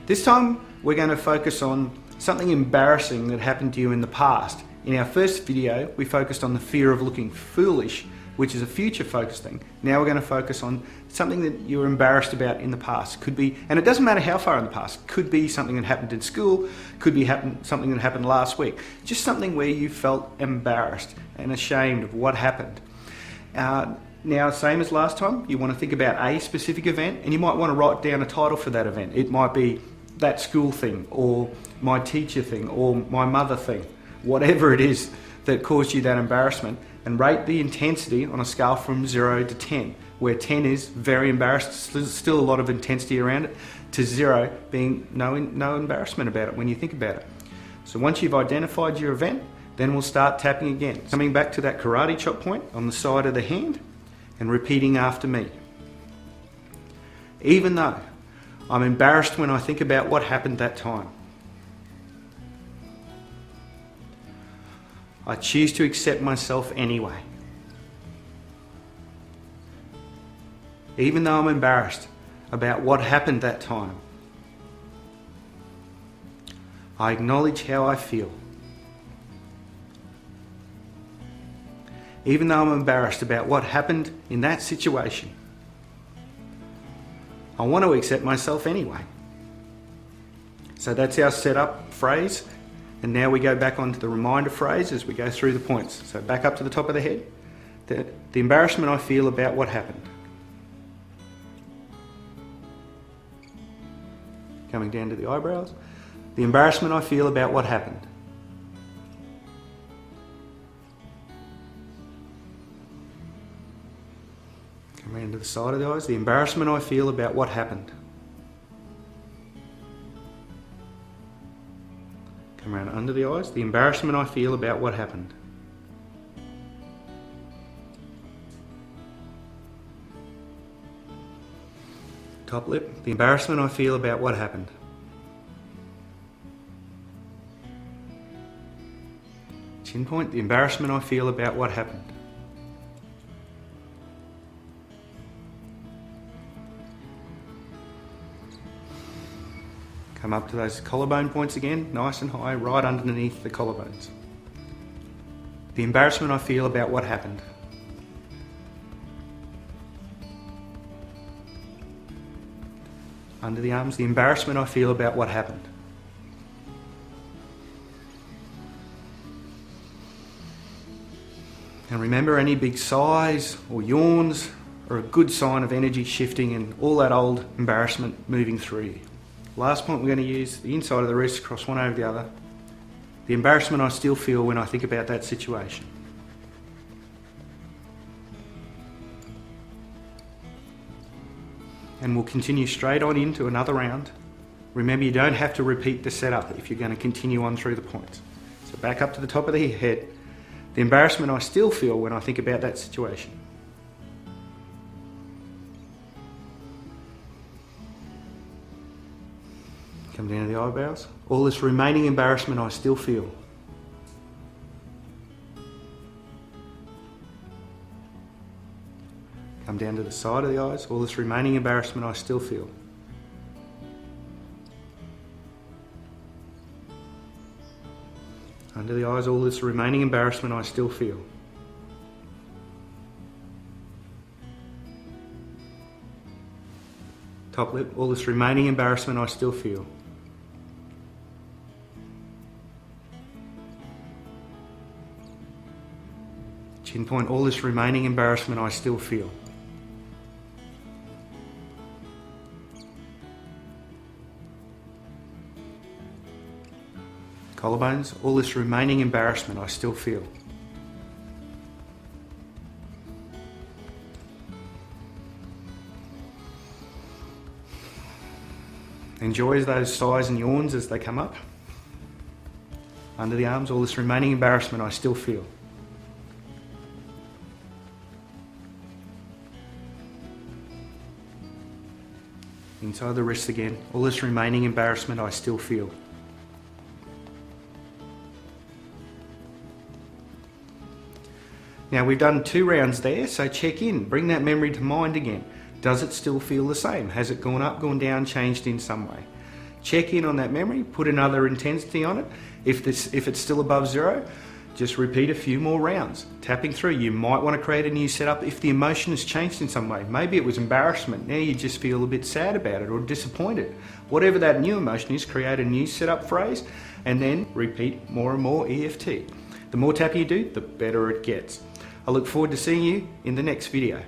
This time we're going to focus on something embarrassing that happened to you in the past. In our first video we focused on the fear of looking foolish, which is a future focused thing. Now we're going to focus on something that you were embarrassed about in the past. Could be, and it doesn't matter how far in the past, could be something that happened in school, could be something that happened last week. Just something where you felt embarrassed and ashamed of what happened. Now, same as last time, you want to think about a specific event and you might want to write down a title for that event. It might be that school thing, or my teacher thing, or my mother thing, whatever it is that caused you that embarrassment, and rate the intensity on a scale from 0 to 10, where 10 is very embarrassed, still a lot of intensity around it, to 0 being no embarrassment about it when you think about it. So once you've identified your event, then we'll start tapping again. Coming back to that karate chop point on the side of the hand and repeating after me. Even though I'm embarrassed when I think about what happened that time, I choose to accept myself anyway. Even though I'm embarrassed about what happened that time, I acknowledge how I feel. Even though I'm embarrassed about what happened in that situation, I want to accept myself anyway. So that's our setup phrase. And now we go back onto the reminder phrase as we go through the points. So back up to the top of the head. The embarrassment I feel about what happened. Coming down to the eyebrows. The embarrassment I feel about what happened. Come around to the side of the eyes. The embarrassment I feel about what happened. Come around under the eyes. The embarrassment I feel about what happened. Top lip. The embarrassment I feel about what happened. Chin point. The embarrassment I feel about what happened. Come up to those collarbone points again, nice and high, right underneath the collarbones. The embarrassment I feel about what happened. Under the arms, the embarrassment I feel about what happened. And remember, any big sighs or yawns are a good sign of energy shifting and all that old embarrassment moving through you. Last point, we're going to use the inside of the wrist, cross one over the other. The embarrassment I still feel when I think about that situation. And we'll continue straight on into another round. Remember, you don't have to repeat the setup if you're going to continue on through the points. So back up to the top of the head. The embarrassment I still feel when I think about that situation. Come down to the eyebrows. All this remaining embarrassment I still feel. Come down to the side of the eyes. All this remaining embarrassment I still feel. Under the eyes, all this remaining embarrassment I still feel. Top lip, all this remaining embarrassment I still feel. Chin point, all this remaining embarrassment I still feel. Collarbones, all this remaining embarrassment I still feel. Enjoy those sighs and yawns as they come up. Under the arms, all this remaining embarrassment I still feel. Inside the wrists again, all this remaining embarrassment I still feel. Now we've done 2 rounds there, so check in, bring that memory to mind again. Does it still feel the same? Has it gone up, gone down, changed in some way? Check in on that memory, put another intensity on it. If it's still above 0, just repeat a few more rounds. Tapping through, you might want to create a new setup if the emotion has changed in some way. Maybe it was embarrassment, now you just feel a bit sad about it or disappointed. Whatever that new emotion is, create a new setup phrase and then repeat more and more EFT. The more tapping you do, the better it gets. I look forward to seeing you in the next video.